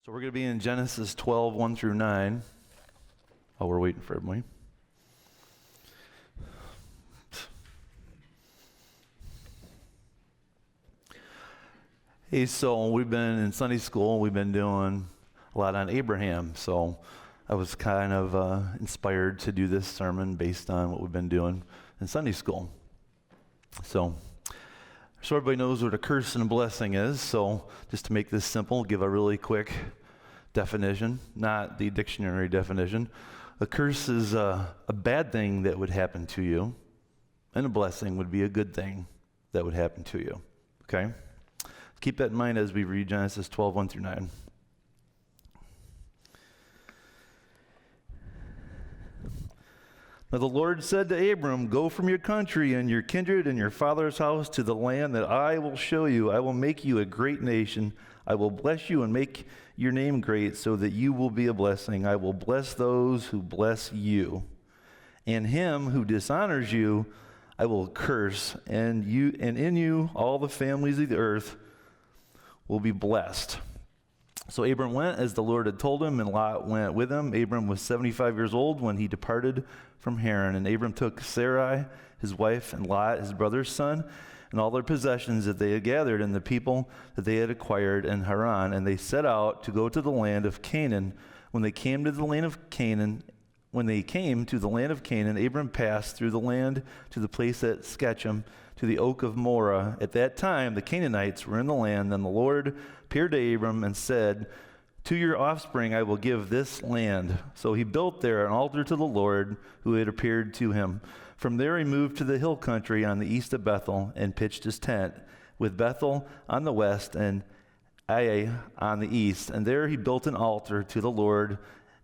So we're going to be in Genesis 12, 1 through 9. Oh, we're waiting for everybody. Hey, so we've been in Sunday school. We've been doing a lot on Abraham. So I was kind of inspired to do this sermon based on what we've been doing in Sunday school. So everybody knows what a curse and a blessing is. So just to make this simple, give a really quick definition, not the dictionary definition. A curse is a bad thing that would happen to you, and a blessing would be a good thing that would happen to you. Okay? Keep that in mind as we read Genesis 12, 1 through 9. Now the Lord said to Abram, "Go from your country and your kindred and your father's house to the land that I will show you. I will make you a great nation. I will bless you and make your name great so that you will be a blessing. I will bless those who bless you. And him who dishonors you, I will curse. And in you all the families of the earth will be blessed." So Abram went as the Lord had told him, and Lot went with him. Abram was 75 years old when he departed from Haran. And Abram took Sarai, his wife, and Lot, his brother's son, and all their possessions that they had gathered, and the people that they had acquired in Haran. And they set out to go to the land of Canaan. When they came to the land of Canaan, Abram passed through the land to the place at Shechem, to the oak of Moreh. At that time, the Canaanites were in the land. Then the Lord appeared to Abram and said, "To your offspring I will give this land." So he built there an altar to the Lord who had appeared to him. From there he moved to the hill country on the east of Bethel and pitched his tent, with Bethel on the west and Ai on the east. And there he built an altar to the Lord,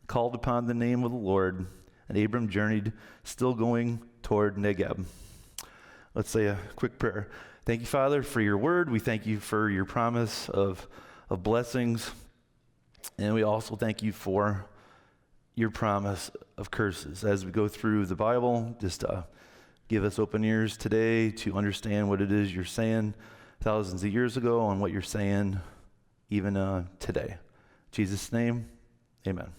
called upon the name of the Lord. And Abram journeyed, still going toward Negeb. Let's say a quick prayer. Thank you, Father, for your word. We thank you for your promise of blessings. And we also thank you for your promise of curses. As we go through the Bible, just give us open ears today to understand what it is you're saying thousands of years ago and what you're saying even today. In Jesus' name, amen.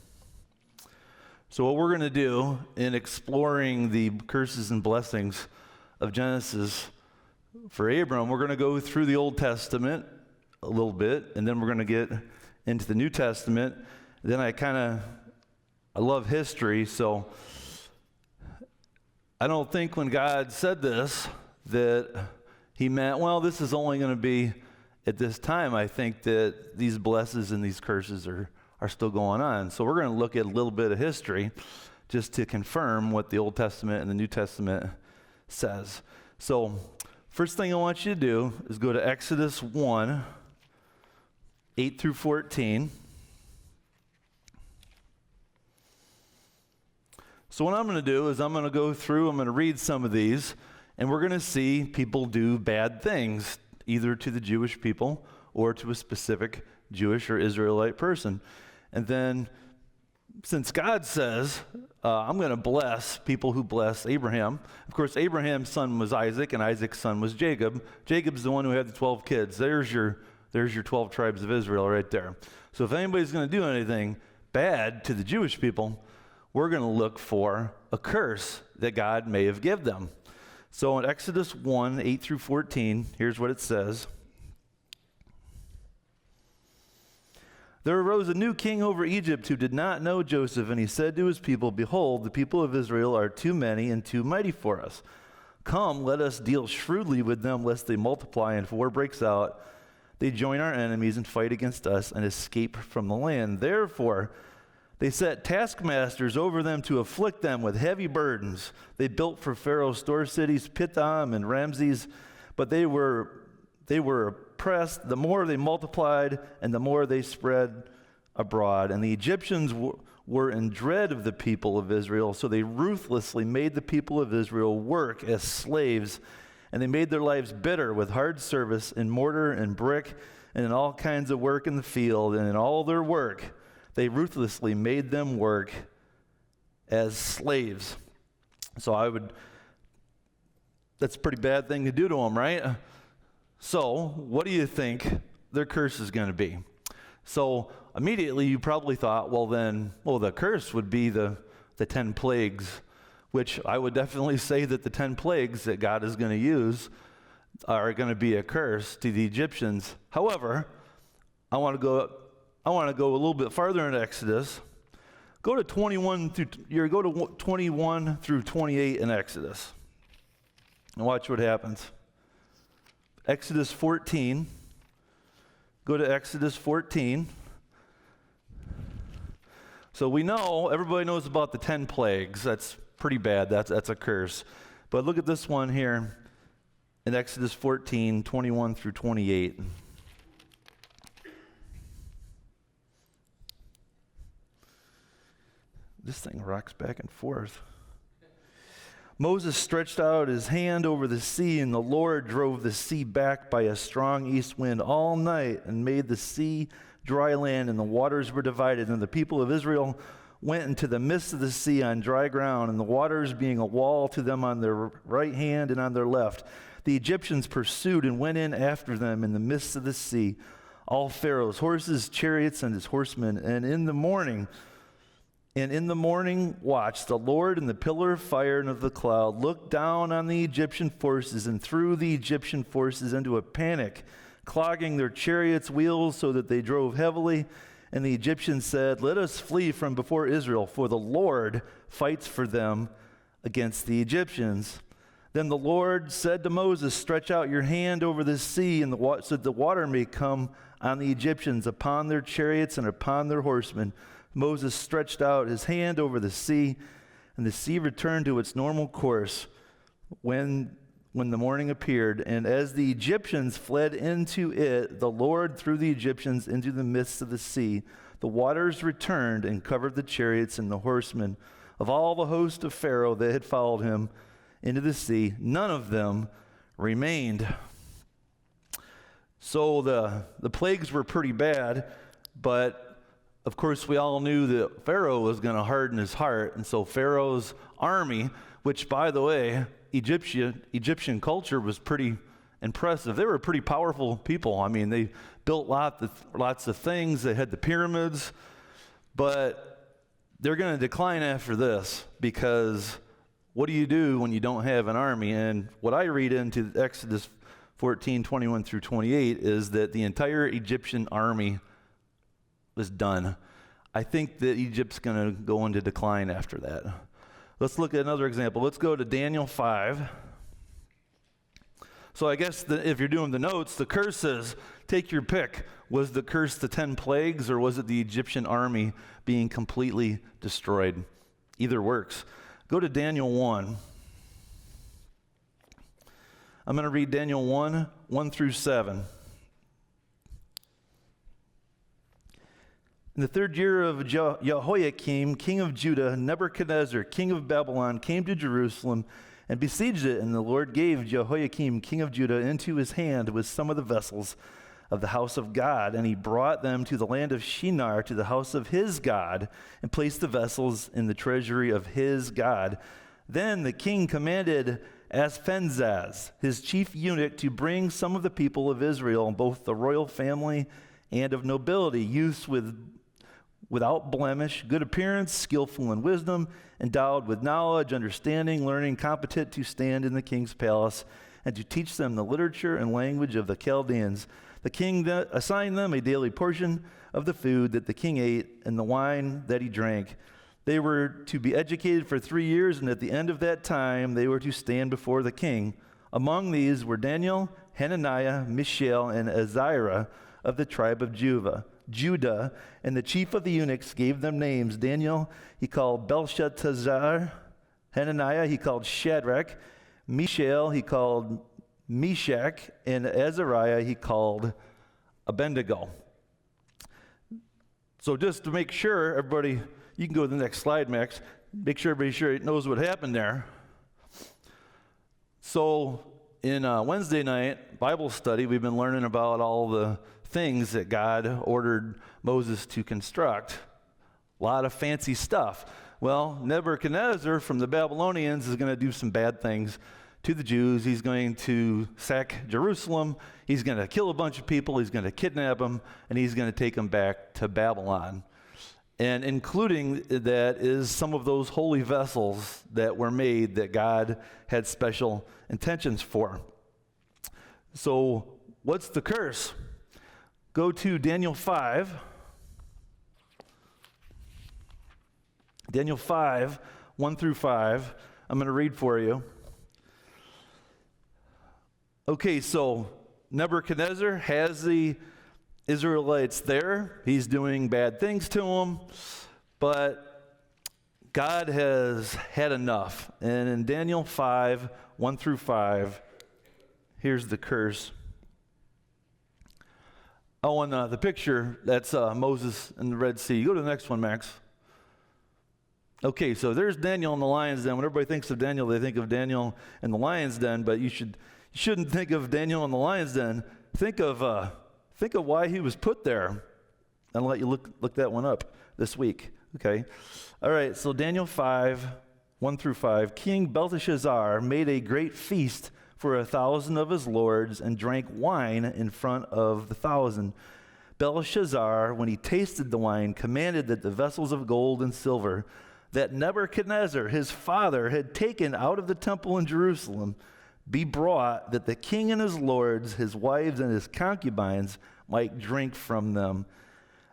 So what we're going to do in exploring the curses and blessings of Genesis for Abram, we're going to go through the Old Testament a little bit, and then we're going to get into the New Testament. Then I love history, so I don't think when God said this that he meant, well, this is only going to be at this time. I think that these blessings and these curses are still going on. So we're going to look at a little bit of history just to confirm what the Old Testament and the New Testament says. So first thing I want you to do is go to Exodus 1, 8 through 14. So what I'm going to do is I'm going to read some of these, and we're going to see people do bad things, either to the Jewish people or to a specific Jewish or Israelite person. And then, since God says, I'm going to bless people who bless Abraham. Of course, Abraham's son was Isaac, and Isaac's son was Jacob. Jacob's the one who had the 12 kids. There's your 12 tribes of Israel right there. So if anybody's going to do anything bad to the Jewish people, we're going to look for a curse that God may have given them. So in Exodus 1, 8 through 14, here's what it says. There arose a new king over Egypt who did not know Joseph, and he said to his people, "Behold, the people of Israel are too many and too mighty for us. Come, let us deal shrewdly with them, lest they multiply, and if war breaks out, they join our enemies and fight against us and escape from the land. Therefore, they set taskmasters over them to afflict them with heavy burdens. They built for Pharaoh store cities, Pithom and Ramses, but they were oppressed. The more they multiplied, and the more they spread abroad. And the Egyptians were in dread of the people of Israel, so they ruthlessly made the people of Israel work as slaves, and they made their lives bitter with hard service in mortar and brick and in all kinds of work in the field. And in all their work, they ruthlessly made them work as slaves." So that's a pretty bad thing to do to them, right? So what do you think their curse is going to be? So immediately you probably thought, the curse would be the 10 plagues, which I would definitely say that the 10 plagues that God is going to use are going to be a curse to the Egyptians. However, I want to go a little bit farther in Exodus. Go to 21 through 28 in Exodus. And watch what happens. Exodus 14. Go to Exodus 14. So we know, everybody knows about the 10 plagues. That's pretty bad. That's a curse. But look at this one here in Exodus 14, 21 through 28. This thing rocks back and forth. Moses stretched out his hand over the sea, and the Lord drove the sea back by a strong east wind all night and made the sea dry land, and the waters were divided. And the people of Israel went into the midst of the sea on dry ground, and the waters being a wall to them on their right hand and on their left. The Egyptians pursued and went in after them in the midst of the sea, all Pharaoh's horses, chariots, and his horsemen. And in the morning watch, the Lord in the pillar of fire and of the cloud looked down on the Egyptian forces and threw the Egyptian forces into a panic, clogging their chariots' wheels so that they drove heavily. And the Egyptians said, "Let us flee from before Israel, for the Lord fights for them against the Egyptians." Then the Lord said to Moses, "Stretch out your hand over the sea, and so that the water may come on the Egyptians, upon their chariots and upon their horsemen." Moses stretched out his hand over the sea, and the sea returned to its normal course when the morning appeared. And as the Egyptians fled into it, the Lord threw the Egyptians into the midst of the sea. The waters returned and covered the chariots and the horsemen of all the host of Pharaoh that had followed him into the sea. None of them remained. So the plagues were pretty bad, but of course we all knew that Pharaoh was going to harden his heart, and so Pharaoh's army, which by the way, Egyptian culture was pretty impressive. They were pretty powerful people. I mean, they built lots of things. They had the pyramids, but they're going to decline after this, because what do you do when you don't have an army? And what I read into Exodus 14, 21 through 28 is that the entire Egyptian army was done. I think that Egypt's going to go into decline after that. Let's look at another example. Let's go to Daniel 5. So I guess if you're doing the notes, the curses, take your pick. Was the curse the 10 plagues, or was it the Egyptian army being completely destroyed? Either works. Go to Daniel 1. I'm going to read Daniel 1, 1 through 7. In the third year of Jehoiakim, king of Judah, Nebuchadnezzar, king of Babylon, came to Jerusalem and besieged it. And the Lord gave Jehoiakim, king of Judah, into his hand with some of the vessels of the house of God. And he brought them to the land of Shinar, to the house of his God, and placed the vessels in the treasury of his God. Then the king commanded Ashpenaz, his chief eunuch, to bring some of the people of Israel, both the royal family and of nobility, youths without blemish, good appearance, skillful in wisdom, endowed with knowledge, understanding, learning, competent to stand in the king's palace, and to teach them the literature and language of the Chaldeans. The king assigned them a daily portion of the food that the king ate and the wine that he drank. They were to be educated for 3 years, and at the end of that time, they were to stand before the king. Among these were Daniel, Hananiah, Mishael, and Azariah of the tribe of Judah, and the chief of the eunuchs gave them names. Daniel he called Belshazzar, Hananiah he called Shadrach, Mishael he called Meshach, and Azariah he called Abednego. So just to make sure everybody, you can go to the next slide, Max, make sure everybody knows what happened there. So in Wednesday night Bible study, we've been learning about all the things that God ordered Moses to construct. A lot of fancy stuff. Well, Nebuchadnezzar from the Babylonians is going to do some bad things to the Jews. He's going to sack Jerusalem. He's going to kill a bunch of people. He's going to kidnap them, and he's going to take them back to Babylon. And including that is some of those holy vessels that were made that God had special intentions for. So what's the curse? Go to Daniel 5. Daniel 5, 1 through 5. I'm going to read for you. Okay, so Nebuchadnezzar has the Israelites there. He's doing bad things to them, but God has had enough. And in Daniel 5, 1 through 5, here's the curse. Oh, and the picture, that's Moses in the Red Sea. Go to the next one, Max. Okay, so there's Daniel in the lion's den. When everybody thinks of Daniel, they think of Daniel in the lion's den, but you shouldn't think of Daniel in the lion's den. Think of why he was put there. I'll let you look that one up this week, okay? All right, so Daniel 5, 1 through 5. King Belteshazzar made a great feast for 1,000 of his lords and drank wine in front of the 1,000. Belshazzar, when he tasted the wine, commanded that the vessels of gold and silver that Nebuchadnezzar, his father, had taken out of the temple in Jerusalem be brought, that the king and his lords, his wives, and his concubines might drink from them.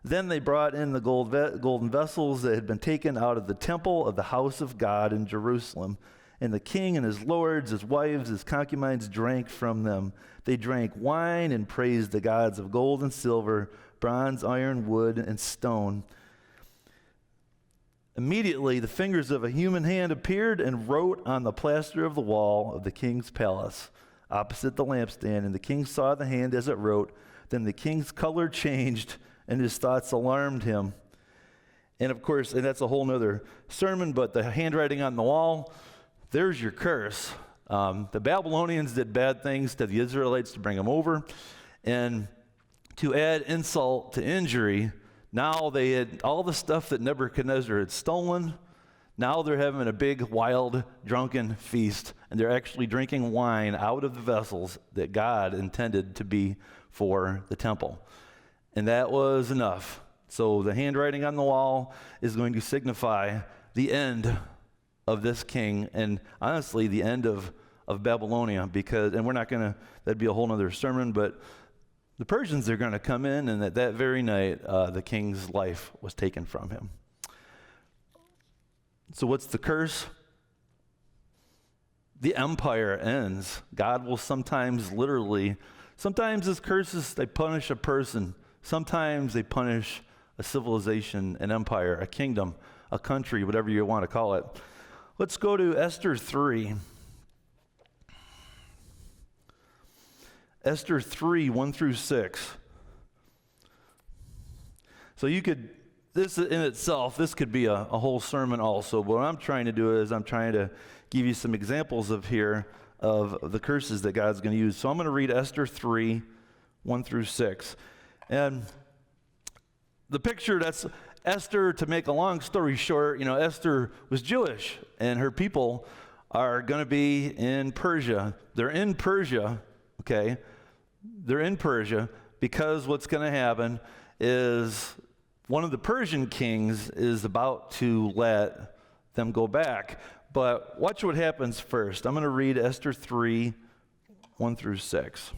Then they brought in the golden vessels that had been taken out of the temple of the house of God in Jerusalem. And the king and his lords, his wives, his concubines drank from them. They drank wine and praised the gods of gold and silver, bronze, iron, wood, and stone. Immediately, the fingers of a human hand appeared and wrote on the plaster of the wall of the king's palace, opposite the lampstand. And the king saw the hand as it wrote. Then the king's color changed, and his thoughts alarmed him. And of course, and that's a whole nother sermon, but the handwriting on the wall, there's your curse. The Babylonians did bad things to the Israelites to bring them over. And to add insult to injury, now they had all the stuff that Nebuchadnezzar had stolen. Now they're having a big, wild, drunken feast, and they're actually drinking wine out of the vessels that God intended to be for the temple. And that was enough. So the handwriting on the wall is going to signify the end of this king, and honestly, the end of Babylonia, and we're not going to, that'd be a whole other sermon, but the Persians are going to come in, and that very night, the king's life was taken from him. So what's the curse? The empire ends. God will sometimes his curses, they punish a person. Sometimes they punish a civilization, an empire, a kingdom, a country, whatever you want to call it. Let's go to Esther 3. Esther 3, 1 through 6. So this in itself, this could be a whole sermon also, but what I'm trying to do is I'm trying to give you some examples of the curses that God's going to use. So I'm going to read Esther 3, 1 through 6. And the picture, that's Esther, to make a long story short, Esther was Jewish, and her people are going to be in Persia. They're in Persia, okay? They're in Persia because what's going to happen is one of the Persian kings is about to let them go back. But watch what happens first. I'm going to read Esther 3, 1 through 6.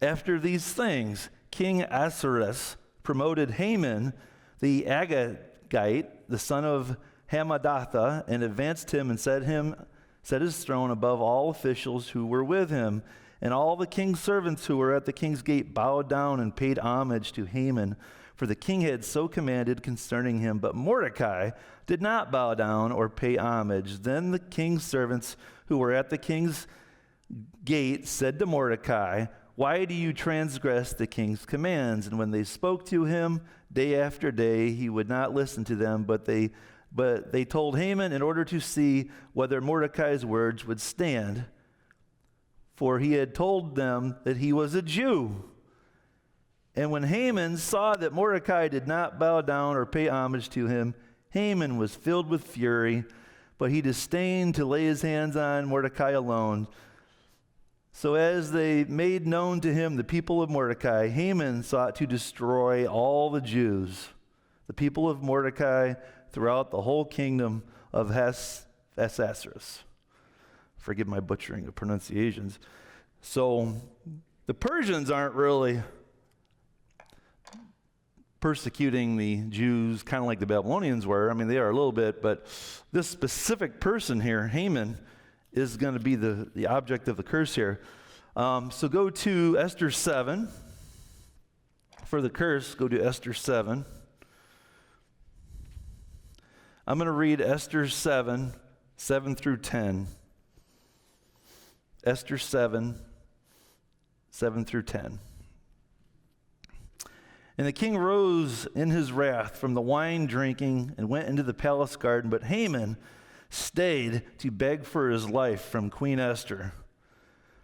After these things, King Ahasuerus promoted Haman the Agagite, the son of Hammedatha, and advanced him and set his throne above all officials who were with him. And all the king's servants who were at the king's gate bowed down and paid homage to Haman, for the king had so commanded concerning him. But Mordecai did not bow down or pay homage. Then the king's servants who were at the king's gate said to Mordecai, "Why do you transgress the king's commands?" And when they spoke to him day after day, he would not listen to them, but they told Haman in order to see whether Mordecai's words would stand, for he had told them that he was a Jew. And when Haman saw that Mordecai did not bow down or pay homage to him, Haman was filled with fury, but he disdained to lay his hands on Mordecai alone. So as they made known to him the people of Mordecai, Haman sought to destroy all the Jews, the people of Mordecai, throughout the whole kingdom of Ahasuerus. Forgive my butchering of pronunciations. So the Persians aren't really persecuting the Jews kind of like the Babylonians were. I mean, they are a little bit, but this specific person here, Haman, is going to be the object of the curse here. So go to Esther 7. For the curse, go to Esther 7. I'm going to read Esther 7, 7 through 10. Esther 7, 7 through 10. And the king rose in his wrath from the wine drinking and went into the palace garden, but Haman stayed to beg for his life from Queen Esther.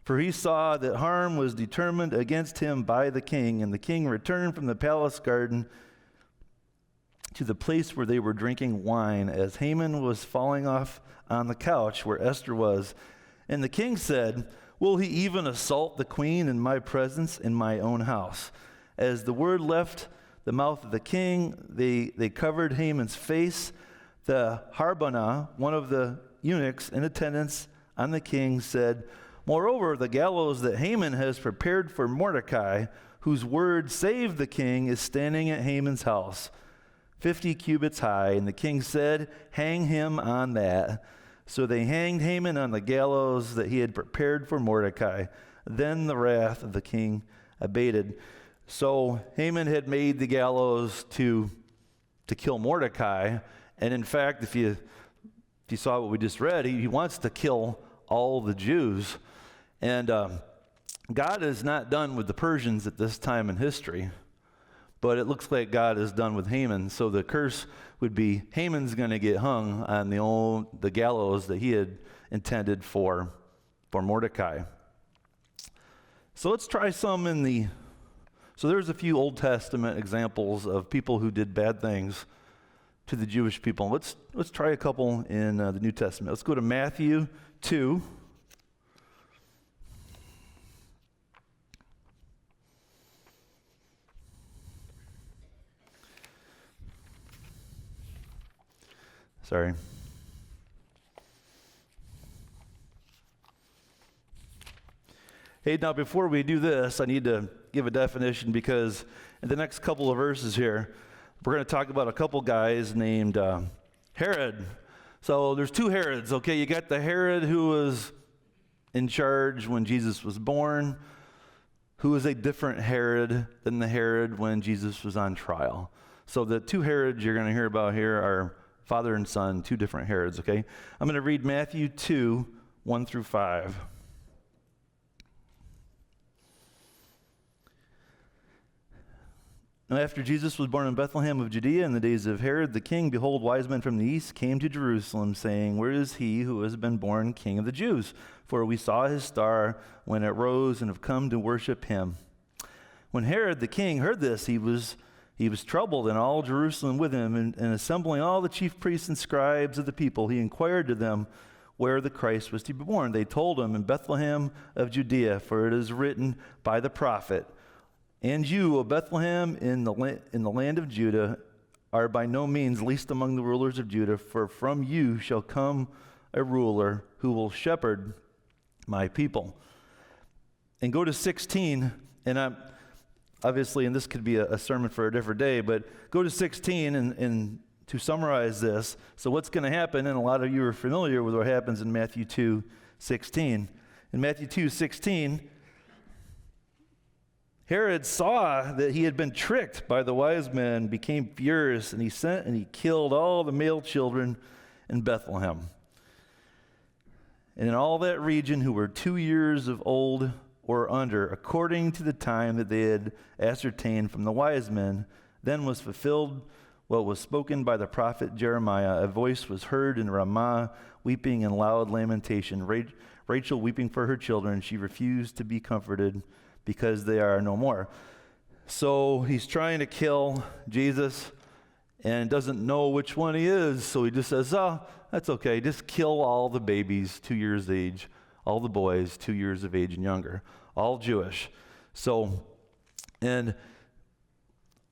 For he saw that harm was determined against him by the king, and the king returned from the palace garden to the place where they were drinking wine, as Haman was falling off on the couch where Esther was. And the king said, "Will he even assault the queen in my presence in my own house?" As the word left the mouth of the king, they covered Haman's face. The Harbonah, one of the eunuchs in attendance on the king, said, "Moreover, the gallows that Haman has prepared for Mordecai, whose word saved the king, is standing at Haman's house, 50 cubits high." And the king said, "Hang him on that." So they hanged Haman on the gallows that he had prepared for Mordecai. Then the wrath of the king abated. So Haman had made the gallows to kill Mordecai. And in fact, if you saw what we just read, he wants to kill all the Jews. And God is not done with the Persians at this time in history. But it looks like God is done with Haman. So the curse would be Haman's going to get hung on the gallows that he had intended for Mordecai. So let's try some So there's a few Old Testament examples of people who did bad things to the Jewish people. Let's try a couple in the New Testament. Let's go to Matthew 2. Sorry. Hey, now before we do this, I need to give a definition, because in the next couple of verses here, we're going to talk about a couple guys named Herod. So there's two Herods, okay? You got the Herod who was in charge when Jesus was born, who is a different Herod than the Herod when Jesus was on trial. So the two Herods you're going to hear about here are father and son, two different Herods, okay? I'm going to read Matthew 2, 1 through 5. Now, after Jesus was born in Bethlehem of Judea in the days of Herod the king, behold, wise men from the east came to Jerusalem, saying, "Where is he who has been born King of the Jews? For we saw his star when it rose and have come to worship him." When Herod the king heard this, he was troubled, and all Jerusalem with him. And assembling all the chief priests and scribes of the people, he inquired of them where the Christ was to be born. They told him, "In Bethlehem of Judea, for it is written by the prophet, 'And you, O Bethlehem, in the land of Judah, are by no means least among the rulers of Judah, for from you shall come a ruler who will shepherd my people.'" And go to 16, and obviously, and this could be a sermon for a different day, but go to 16 and to summarize this. So what's going to happen, and a lot of you are familiar with what happens in Matthew 2:16. In Matthew 2:16, Herod saw that he had been tricked by the wise men, became furious, and he sent and he killed all the male children in Bethlehem, and in all that region who were 2 years of old or under, according to the time that they had ascertained from the wise men. Then was fulfilled what was spoken by the prophet Jeremiah. A voice was heard in Ramah, weeping and loud lamentation. Rachel weeping for her children. She refused to be comforted because they are no more. So he's trying to kill Jesus, and doesn't know which one he is. So he just says, oh, that's okay. Just kill all the babies 2 years of age, all the boys 2 years of age and younger, all Jewish. So, and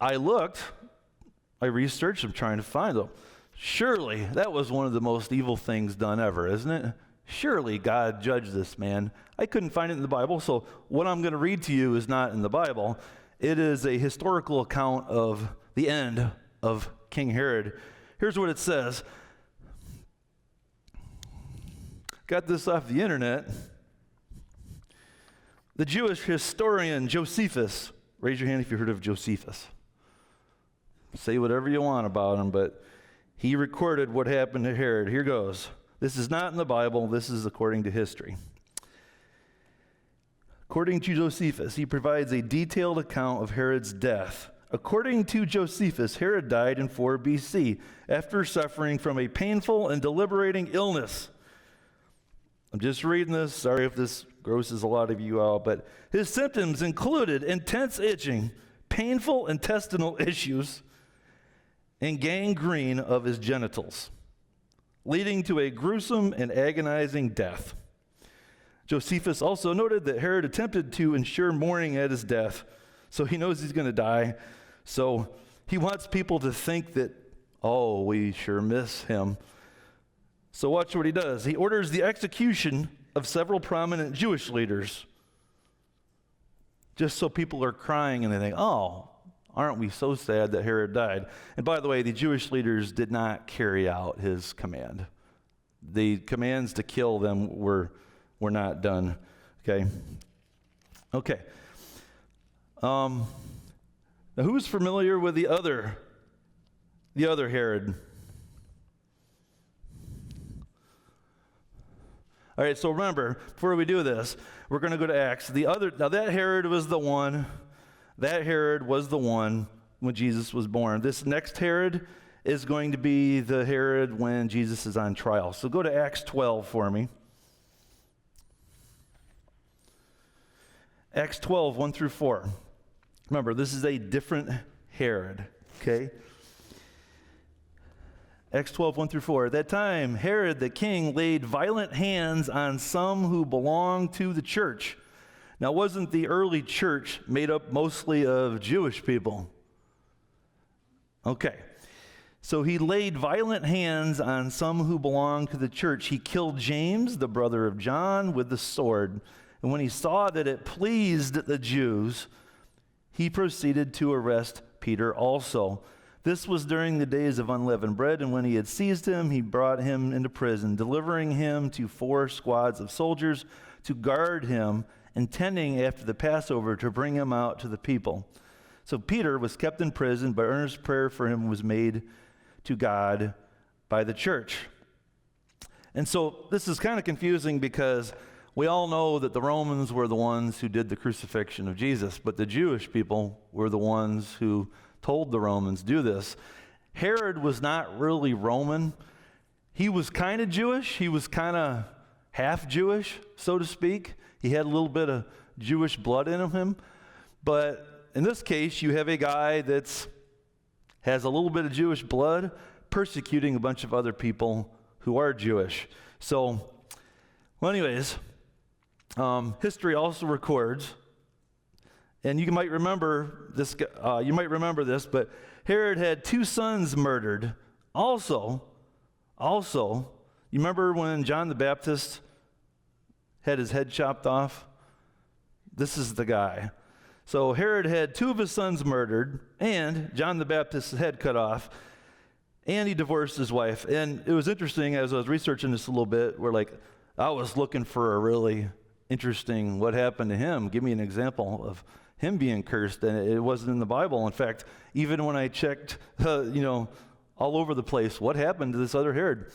I researched, I'm trying to find them. Surely that was one of the most evil things done ever, isn't it? Surely God judged this man. I couldn't find it in the Bible, so what I'm going to read to you is not in the Bible. It is a historical account of the end of King Herod. Here's what it says. Got this off the internet. The Jewish historian Josephus, raise your hand if you heard of Josephus. Say whatever you want about him, but he recorded what happened to Herod. Here goes. This is not in the Bible. This is according to history. According to Josephus, he provides a detailed account of Herod's death. According to Josephus, Herod died in 4 BC after suffering from a painful and debilitating illness. I'm just reading this. Sorry if this grosses a lot of you out, but his symptoms included intense itching, painful intestinal issues, and gangrene of his genitals, leading to a gruesome and agonizing death. Josephus also noted that Herod attempted to ensure mourning at his death, so he knows he's going to die. So he wants people to think that, oh, we sure miss him. So watch what he does. He orders the execution of several prominent Jewish leaders, just so people are crying and they think, oh, aren't we so sad that Herod died? And by the way, the Jewish leaders did not carry out his command. The commands to kill them were not done. Okay. Now, who's familiar with the other Herod? All right, so remember, before we do this, we're going to go to Acts. Now that Herod was the one when Jesus was born. This next Herod is going to be the Herod when Jesus is on trial. So go to Acts 12 for me. Acts 12, 1 through 4. Remember, this is a different Herod, okay? Acts 12, 1 through 4. At that time, Herod the king laid violent hands on some who belonged to the church. Now, wasn't the early church made up mostly of Jewish people? Okay. So he laid violent hands on some who belonged to the church. He killed James, the brother of John, with the sword. And when he saw that it pleased the Jews, he proceeded to arrest Peter also. This was during the days of unleavened bread, and when he had seized him, he brought him into prison, delivering him to 4 squads of soldiers to guard him, intending after the Passover to bring him out to the people. So Peter was kept in prison, but earnest prayer for him was made to God by the church. And so this is kind of confusing because we all know that the Romans were the ones who did the crucifixion of Jesus, but the Jewish people were the ones who told the Romans do this. Herod was not really Roman. He was kind of Jewish. He was kind of half Jewish, so to speak. He had a little bit of Jewish blood in him. But in this case, you have a guy that has a little bit of Jewish blood persecuting a bunch of other people who are Jewish. So, well, anyways, history also records, and you might remember this. But Herod had 2 sons murdered. Also, you remember when John the Baptist had his head chopped off? This is the guy. So Herod had 2 of his sons murdered, and John the Baptist's head cut off, and he divorced his wife. And it was interesting as I was researching this a little bit, I was looking for a really interesting what happened to him. Give me an example of him being cursed, and it wasn't in the Bible. In fact, even when I checked, all over the place, what happened to this other Herod?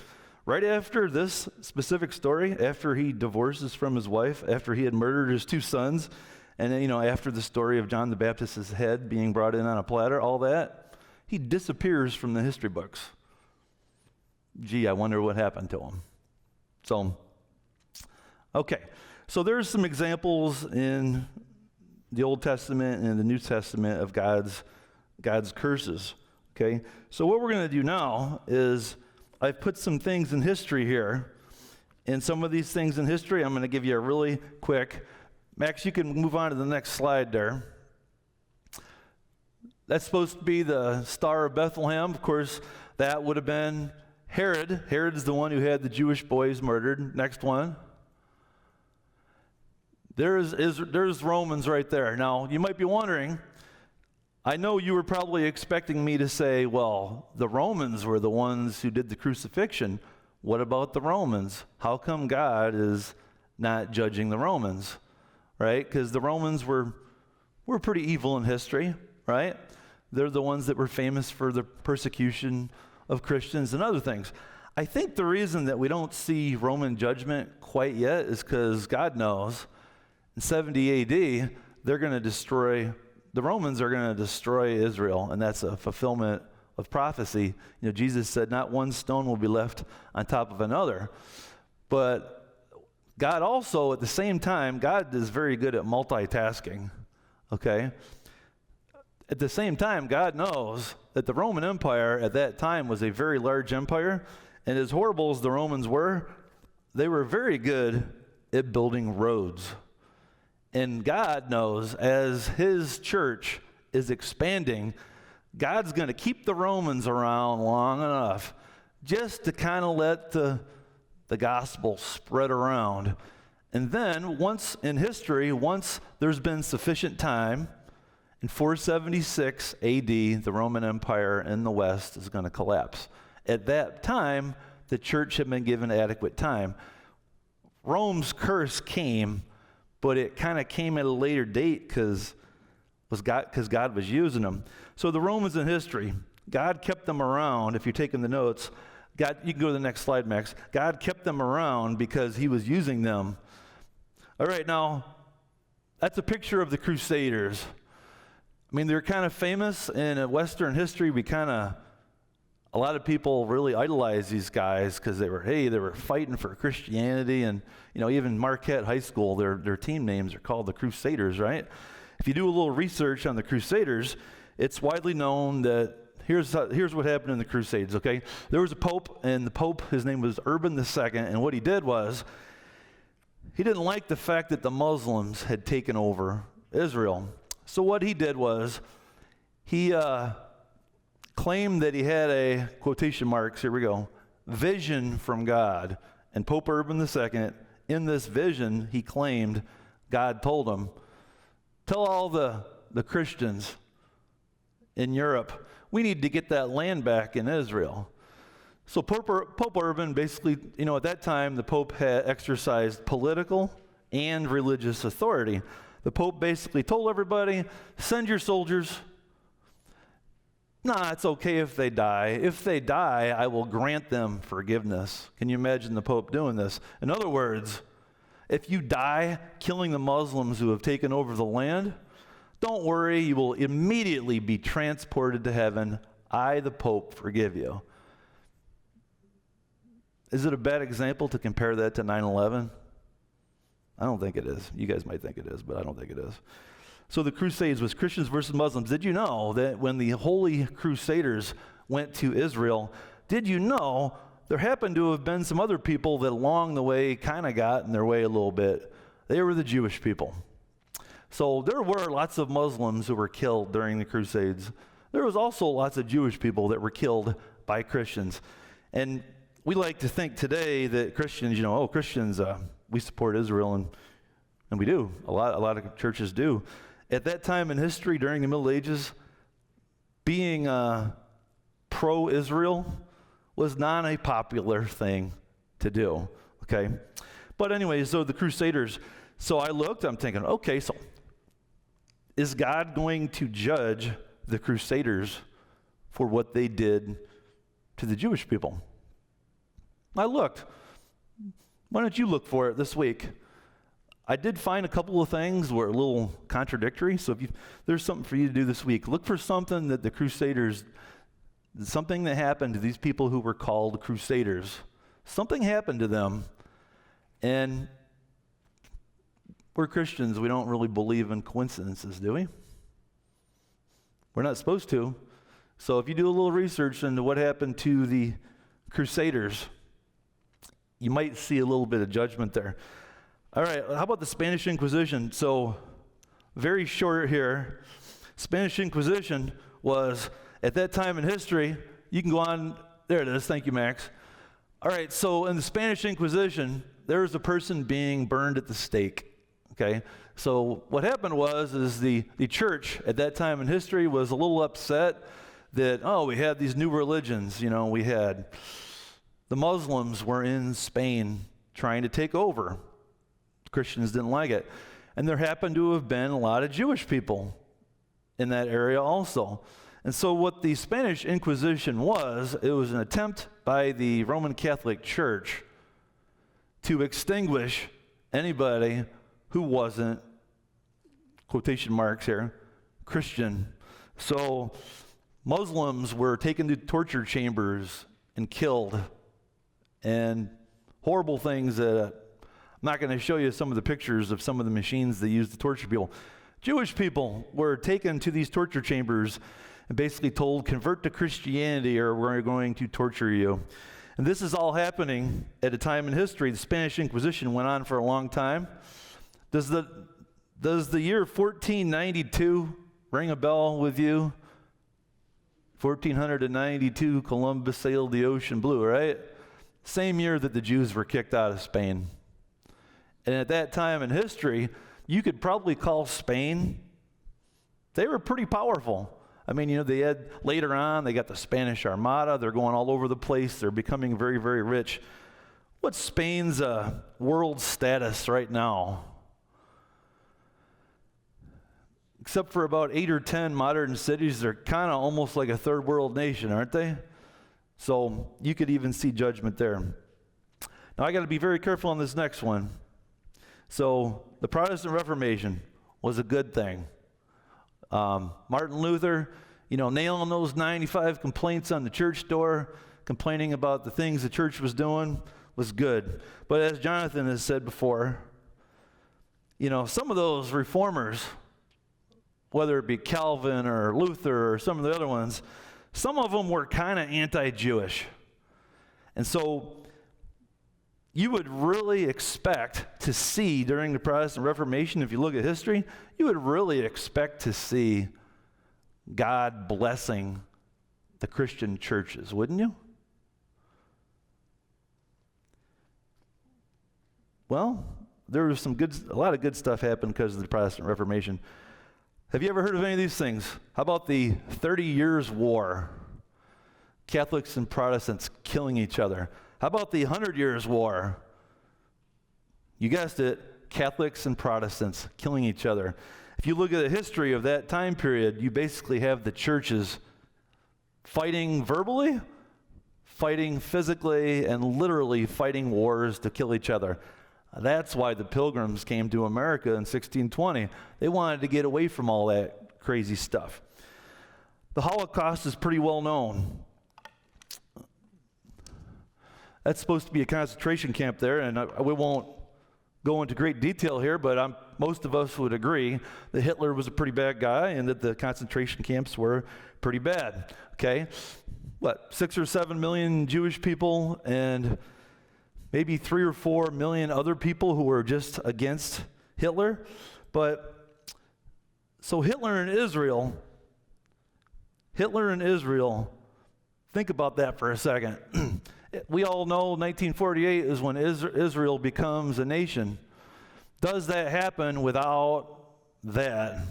Right after this specific story, after he divorces from his wife, after he had murdered his 2 sons, and then, after the story of John the Baptist's head being brought in on a platter, all that, he disappears from the history books. Gee, I wonder what happened to him. So, okay. So there's some examples in the Old Testament and the New Testament of God's curses. Okay? So what we're going to do now is I've put some things in history here. And some of these things in history, I'm going to give you a really quick. Max, you can move on to the next slide there. That's supposed to be the Star of Bethlehem. Of course, that would have been Herod. Herod is the one who had the Jewish boys murdered. Next one. There's Romans right there. Now, you might be wondering, I know you were probably expecting me to say, well, the Romans were the ones who did the crucifixion. What about the Romans? How come God is not judging the Romans, right? Because the Romans were pretty evil in history, right? They're the ones that were famous for the persecution of Christians and other things. I think the reason that we don't see Roman judgment quite yet is because God knows in 70 AD, the Romans are going to destroy Israel, and that's a fulfillment of prophecy. You know, Jesus said not one stone will be left on top of another. But God also, at the same time, God is very good at multitasking, okay? At the same time, God knows that the Roman Empire at that time was a very large empire, and as horrible as the Romans were, they were very good at building roads. And God knows as his church is expanding, God's going to keep the Romans around long enough just to kind of let the gospel spread around. And then once in history, once there's been sufficient time, in 476 AD, the Roman Empire in the West is going to collapse. At that time, the church had been given adequate time. Rome's curse came, but it kind of came at a later date because God was using them. So the Romans in history, God kept them around. If you're taking the notes, God, you can go to the next slide, Max. God kept them around because he was using them. All right, now, that's a picture of the Crusaders. I mean, they're kind of famous in Western history. A lot of people really idolize these guys because they were fighting for Christianity. And, you know, even Marquette High School, their team names are called the Crusaders, right? If you do a little research on the Crusaders, it's widely known that here's what happened in the Crusades, okay? There was a pope, and the pope, his name was Urban II, and what he did was he didn't like the fact that the Muslims had taken over Israel. So what he did was he claimed that he had a, quotation marks, here we go, vision from God. And Pope Urban II, in this vision, he claimed God told him, tell all the Christians in Europe, we need to get that land back in Israel. So Pope Urban basically, you know, at that time, the Pope had exercised political and religious authority. The Pope basically told everybody, send your soldiers. Nah, it's okay if they die. If they die, I will grant them forgiveness. Can you imagine the Pope doing this? In other words, if you die killing the Muslims who have taken over the land, don't worry, you will immediately be transported to heaven. I, the Pope, forgive you. Is it a bad example to compare that to 9/11? I don't think it is. You guys might think it is, but I don't think it is. So the Crusades was Christians versus Muslims. Did you know that when the Holy Crusaders went to Israel, did you know there happened to have been some other people that along the way kind of got in their way a little bit? They were the Jewish people. So there were lots of Muslims who were killed during the Crusades. There was also lots of Jewish people that were killed by Christians. And we like to think today that Christians, you know, Christians, we support Israel, and we do. A lot of churches do. At that time in history, during the Middle Ages, being pro-Israel was not a popular thing to do, okay? But anyway, so the Crusaders, so I looked, I'm thinking, okay, so is God going to judge the Crusaders for what they did to the Jewish people? I looked. Why don't you look for it this week? I did find a couple of things were a little contradictory, so if there's something for you to do this week, look for something that the Crusaders, something that happened to these people who were called Crusaders. Something happened to them, and we're Christians, we don't really believe in coincidences, do we? We're not supposed to. So if you do a little research into what happened to the Crusaders, you might see a little bit of judgment there. All right, how about the Spanish Inquisition? So very short here. Spanish Inquisition was, at that time in history, you can go on, there it is, thank you, Max. All right, so in the Spanish Inquisition, there was a person being burned at the stake, okay? So what happened is the church at that time in history was a little upset that, we had these new religions. We had the Muslims were in Spain trying to take over. Christians didn't like it. And there happened to have been a lot of Jewish people in that area also. And so what the Spanish Inquisition was, it was an attempt by the Roman Catholic Church to extinguish anybody who wasn't, quotation marks here, Christian. So Muslims were taken to torture chambers and killed, and horrible things that I'm not going to show you some of the pictures of some of the machines they used to torture people. Jewish people were taken to these torture chambers and basically told, convert to Christianity or we're going to torture you. And this is all happening at a time in history. The Spanish Inquisition went on for a long time. Does the year 1492 ring a bell with you? 1492, Columbus sailed the ocean blue, right? Same year that the Jews were kicked out of Spain. And at that time in history, you could probably call Spain, they were pretty powerful. I mean, they had, later on, they got the Spanish Armada. They're going all over the place. They're becoming very, very rich. What's Spain's world status right now? Except for about 8 or 10 modern cities, they're kind of almost like a third world nation, aren't they? So you could even see judgment there. Now I got to be very careful on this next one. So the Protestant Reformation was a good thing. Martin Luther, nailing those 95 complaints on the church door, complaining about the things the church was doing, was good. But as Jonathan has said before, some of those reformers, whether it be Calvin or Luther or some of the other ones, some of them were kind of anti-Jewish. And so you would really expect to see during the Protestant Reformation, if you look at history, you would really expect to see God blessing the Christian churches, wouldn't you? Well, there was a lot of good stuff happened because of the Protestant Reformation. Have you ever heard of any of these things? How about the 30 Years' War? Catholics and Protestants killing each other. How about the 100 Years' War? You guessed it, Catholics and Protestants killing each other. If you look at the history of that time period, you basically have the churches fighting verbally, fighting physically, and literally fighting wars to kill each other. That's why the Pilgrims came to America in 1620. They wanted to get away from all that crazy stuff. The Holocaust is pretty well known. That's supposed to be a concentration camp there, and we won't go into great detail here, but most of us would agree that Hitler was a pretty bad guy and that the concentration camps were pretty bad, okay? 6 or 7 million Jewish people and maybe 3 or 4 million other people who were just against Hitler. But so Hitler and Israel, think about that for a second. We all know 1948 is when Israel becomes a nation. Does that happen without that?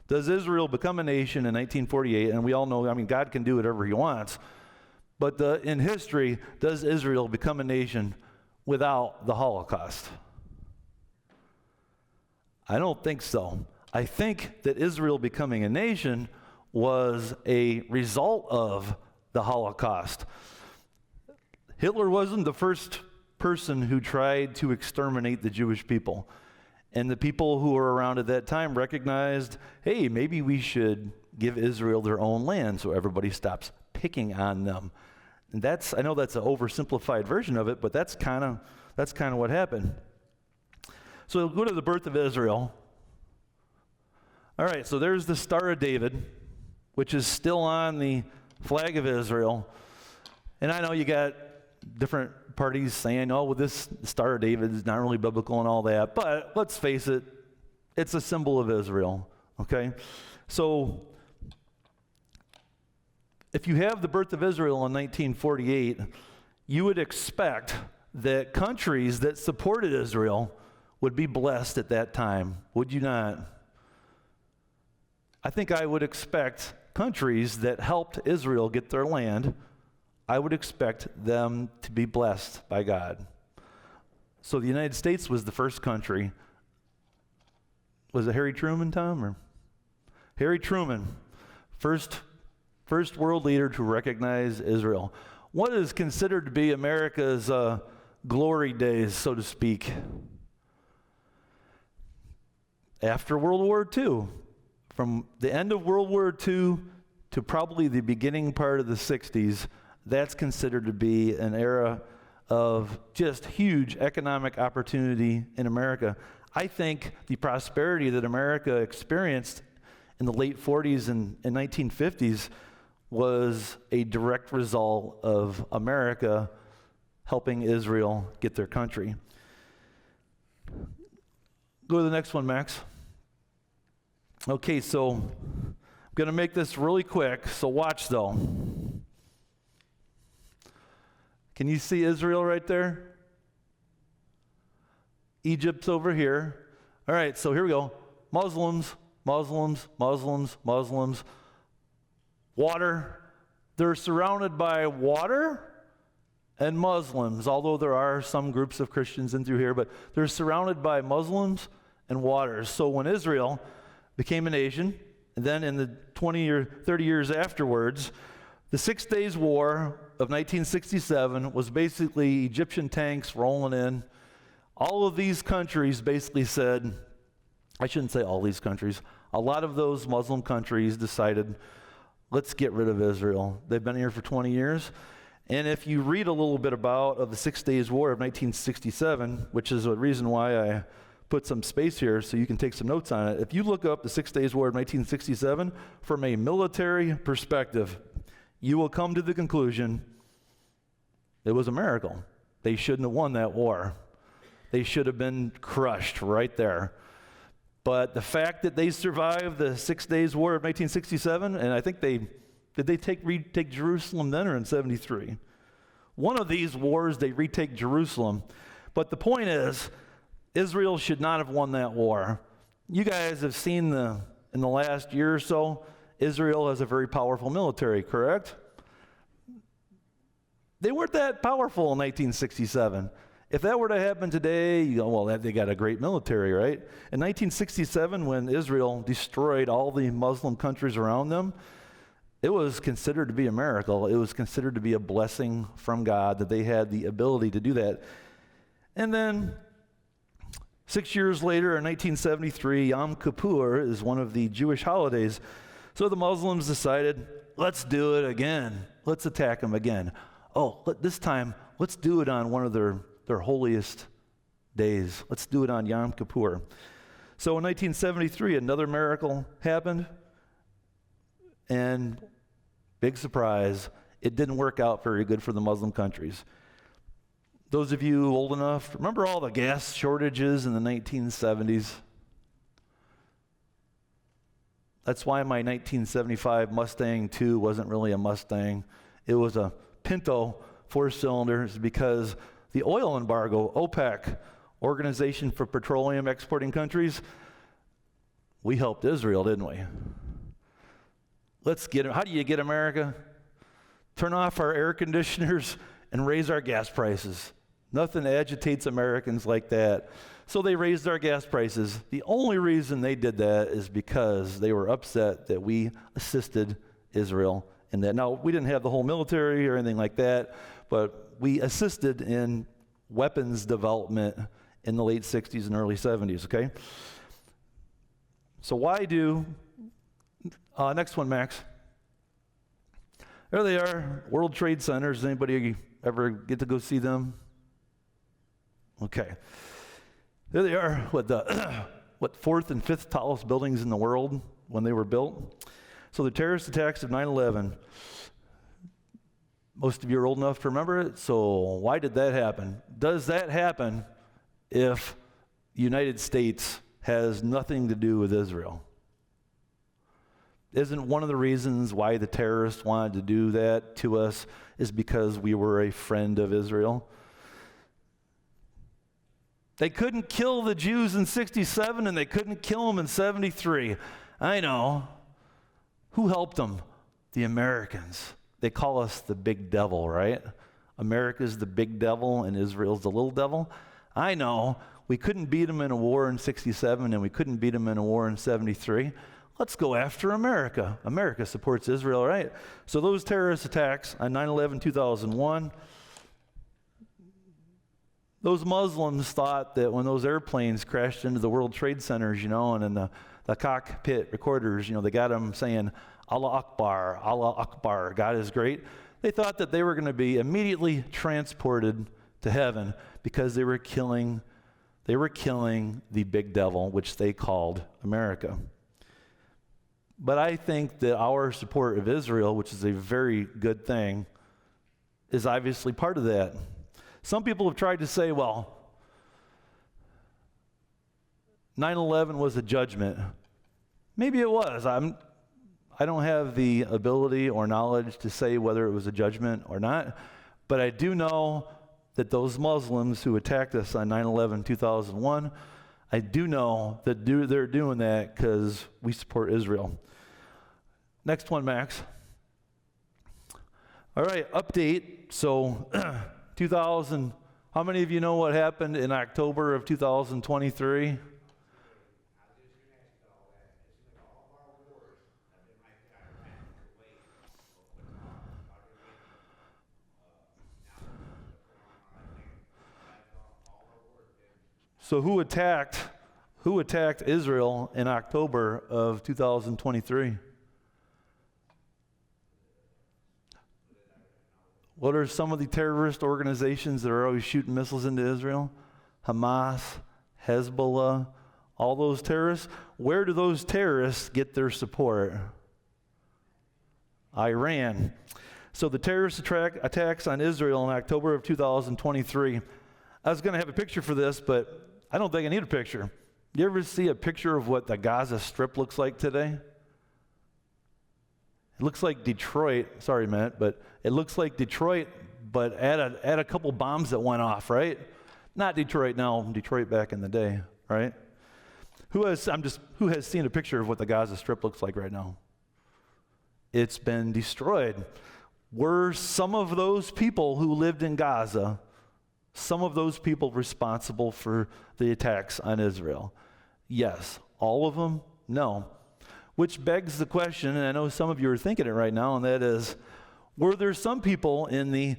Does Israel become a nation in 1948? And we all know, God can do whatever he wants. But in history, does Israel become a nation without the Holocaust? I don't think so. I think that Israel becoming a nation was a result of the Holocaust. Hitler wasn't the first person who tried to exterminate the Jewish people. And the people who were around at that time recognized, hey, maybe we should give Israel their own land so everybody stops picking on them. And I know that's an oversimplified version of it, but that's kind of what happened. So go to the birth of Israel. All right, so there's the Star of David, which is still on the flag of Israel. And I know you got different parties saying, oh, well, this Star of David is not really biblical and all that. But let's face it, it's a symbol of Israel, okay? So if you have the birth of Israel in 1948, you would expect that countries that supported Israel would be blessed at that time, would you not? I think I would expect countries that helped Israel get their land, I would expect them to be blessed by God. So the United States was the first country. Was it Harry Truman, Tom? Or Harry Truman, first world leader to recognize Israel. What is considered to be America's glory days, so to speak? After World War II, from the end of World War II to probably the beginning part of the 60s, that's considered to be an era of just huge economic opportunity in America. I think the prosperity that America experienced in the late 40s and 1950s was a direct result of America helping Israel get their country. Go to the next one, Max. Okay, so I'm going to make this really quick, so watch though. Can you see Israel right there? Egypt's over here. All right, so here we go. Muslims, Muslims, Muslims, Muslims. Water. They're surrounded by water and Muslims, although there are some groups of Christians in through here, but they're surrounded by Muslims and water. So when Israel became a nation, and then in the 20 or 30 years afterwards, the 6 Days War of 1967 was basically Egyptian tanks rolling in. All of these countries basically said, I shouldn't say all these countries, a lot of those Muslim countries decided, let's get rid of Israel. They've been here for 20 years. And if you read a little bit of the 6 Days War of 1967, which is a reason why I put some space here so you can take some notes on it. If you look up the 6 Days War of 1967 from a military perspective, you will come to the conclusion it was a miracle. They shouldn't have won that war. They should have been crushed right there. But the fact that they survived the 6 Days War of 1967, and I think did they retake Jerusalem then or in 73? One of these wars, they retake Jerusalem. But the point is, Israel should not have won that war. You guys have seen in the last year or so, Israel has a very powerful military, correct? They weren't that powerful in 1967. If that were to happen today, you go, well, they got a great military, right? In 1967, when Israel destroyed all the Muslim countries around them, it was considered to be a miracle. It was considered to be a blessing from God that they had the ability to do that. And then 6 years later, in 1973, Yom Kippur is one of the Jewish holidays. So the Muslims decided, let's do it again. Let's attack them again. Oh, this time, let's do it on one of their holiest days. Let's do it on Yom Kippur. So in 1973, another miracle happened. And big surprise, it didn't work out very good for the Muslim countries. Those of you old enough, remember all the gas shortages in the 1970s? That's why my 1975 Mustang II wasn't really a Mustang. It was a Pinto 4-cylinder, because the oil embargo, OPEC, Organization for Petroleum Exporting Countries, we helped Israel, didn't we? How do you get America? Turn off our air conditioners and raise our gas prices. Nothing agitates Americans like that. So they raised our gas prices. The only reason they did that is because they were upset that we assisted Israel in that. Now, we didn't have the whole military or anything like that, but we assisted in weapons development in the late 60s and early 70s, okay? So why do... next one, Max. There they are, World Trade Centers. Anybody ever get to go see them? Okay. There they are, what fourth and fifth tallest buildings in the world when they were built. So the terrorist attacks of 9/11, most of you are old enough to remember it, so why did that happen? Does that happen if the United States has nothing to do with Israel? Isn't one of the reasons why the terrorists wanted to do that to us is because we were a friend of Israel? They couldn't kill the Jews in 67 and they couldn't kill them in 73. I know. Who helped them? The Americans. They call us the big devil, right? America's the big devil and Israel's the little devil. I know. We couldn't beat them in a war in 67 and we couldn't beat them in a war in 73. Let's go after America. America supports Israel, right? So those terrorist attacks on 9/11, 2001, those Muslims thought that when those airplanes crashed into the World Trade Centers, and in the cockpit recorders, they got them saying, Allah Akbar, God is great. They thought that they were going to be immediately transported to heaven because they were killing the big devil, which they called America. But I think that our support of Israel, which is a very good thing, is obviously part of that. Some people have tried to say, well, 9/11 was a judgment. Maybe it was. I don't have the ability or knowledge to say whether it was a judgment or not, but I do know that those Muslims who attacked us on 9/11, 2001, I do know that they're doing that because we support Israel. Next one, Max. All right, update. So 2000, how many of you know what happened in October of 2023? So who attacked Israel in October of 2023? What are some of the terrorist organizations that are always shooting missiles into Israel? Hamas, Hezbollah, all those terrorists. Where do those terrorists get their support? Iran. So the terrorist attacks on Israel in October of 2023. I was going to have a picture for this, but I don't think I need a picture. You ever see a picture of what the Gaza Strip looks like today? It looks like Detroit. Sorry, Matt, but it looks like Detroit, but add a couple bombs that went off, right? Not Detroit now, Detroit back in the day, right? Who has seen a picture of what the Gaza Strip looks like right now? It's been destroyed. Were some of those people who lived in Gaza, some of those people responsible for the attacks on Israel? Yes. All of them? No. Which begs the question, and I know some of you are thinking it right now, and that is, were there some people in the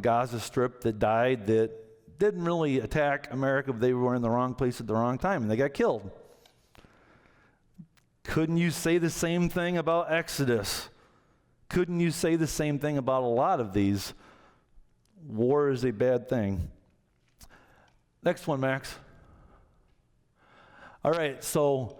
Gaza Strip that died that didn't really attack America, but they were in the wrong place at the wrong time, and they got killed? Couldn't you say the same thing about Exodus? Couldn't you say the same thing about a lot of these? War is a bad thing. Next one, Max. All right, so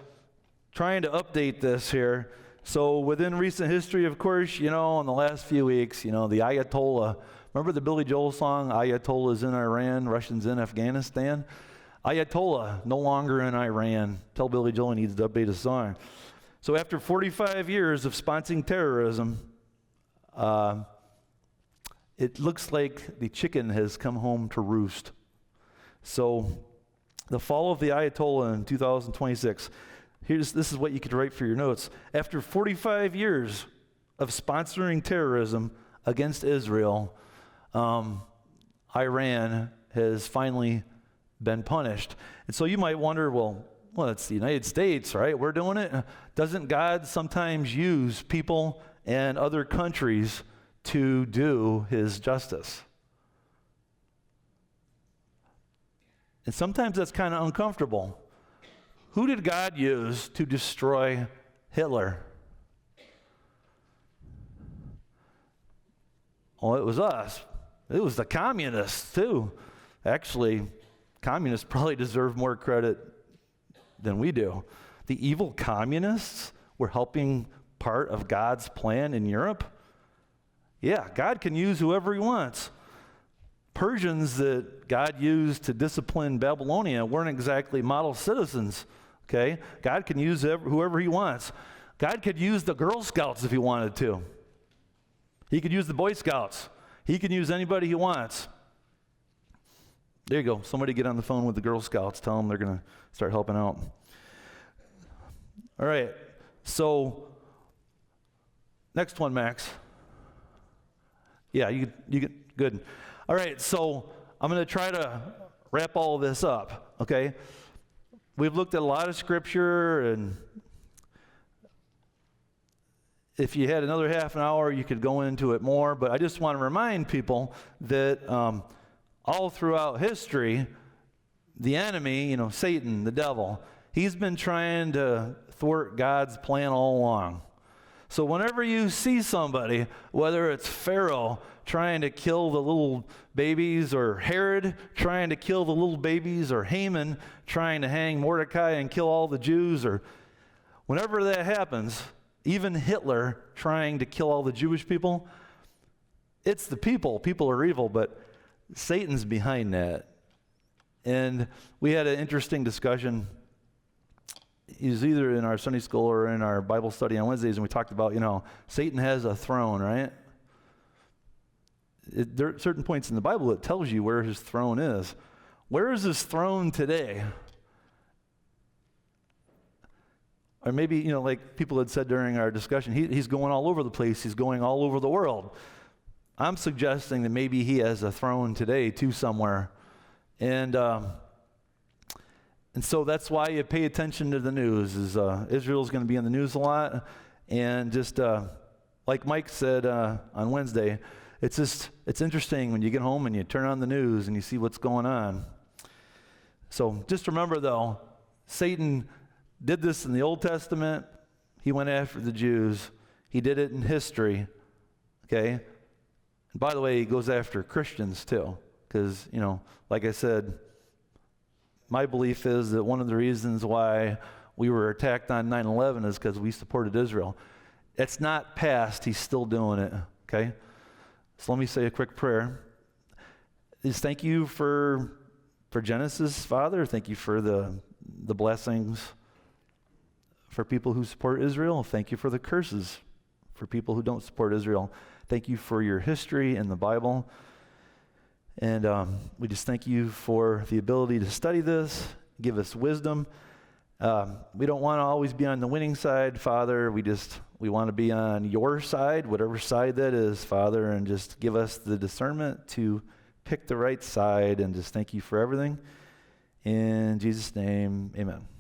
trying to update this here. So within recent history, of course, in the last few weeks, the Ayatollah, remember the Billy Joel song, Ayatollah's in Iran, Russians in Afghanistan? Ayatollah, no longer in Iran. Tell Billy Joel he needs to update his song. So after 45 years of sponsoring terrorism, it looks like the chicken has come home to roost. So the fall of the Ayatollah in 2026. This is what you could write for your notes. After 45 years of sponsoring terrorism against Israel, Iran has finally been punished. And so you might wonder, well, it's the United States, right? We're doing it. Doesn't God sometimes use people and other countries to do his justice? And sometimes that's kind of uncomfortable. Who did God use to destroy Hitler? Well, it was us. It was the communists, too. Actually, communists probably deserve more credit than we do. The evil communists were helping part of God's plan in Europe. Yeah, God can use whoever he wants. Persians that God used to discipline Babylonia weren't exactly model citizens, okay? God can use whoever he wants. God could use the Girl Scouts if he wanted to. He could use the Boy Scouts. He can use anybody he wants. There you go. Somebody get on the phone with the Girl Scouts. Tell them they're going to start helping out. All right. So, next one, Max. Yeah, you get good. All right, so I'm going to try to wrap all of this up, okay? We've looked at a lot of scripture, and if you had another half an hour, you could go into it more, but I just want to remind people that all throughout history, the enemy, Satan, the devil, he's been trying to thwart God's plan all along. So whenever you see somebody, whether it's Pharaoh trying to kill the little babies, or Herod trying to kill the little babies, or Haman trying to hang Mordecai and kill all the Jews, or whenever that happens, even Hitler trying to kill all the Jewish people, it's the people. People are evil, but Satan's behind that. And we had an interesting discussion. It was either in our Sunday school or in our Bible study on Wednesdays, and we talked about, Satan has a throne, right? There are certain points in the Bible that tells you where his throne is. Where is his throne today? Or maybe, like people had said during our discussion, he's going all over the place. He's going all over the world. I'm suggesting that maybe he has a throne today too somewhere. And so that's why you pay attention to the news. Israel's going to be in the news a lot. And just like Mike said on Wednesday, it's interesting when you get home and you turn on the news and you see what's going on. So just remember, though, Satan did this in the Old Testament. He went after the Jews. He did it in history, okay? And by the way, he goes after Christians too, because, like I said, my belief is that one of the reasons why we were attacked on 9/11 is because we supported Israel. It's not past. He's still doing it, okay? So let me say a quick prayer. Just thank you for Genesis, Father. Thank you for the blessings for people who support Israel. Thank you for the curses for people who don't support Israel. Thank you for your history in the Bible. And we just thank you for the ability to study this, give us wisdom. We don't want to always be on the winning side, Father. We want to be on your side, whatever side that is, Father, and just give us the discernment to pick the right side, and just thank you for everything. In Jesus' name, amen.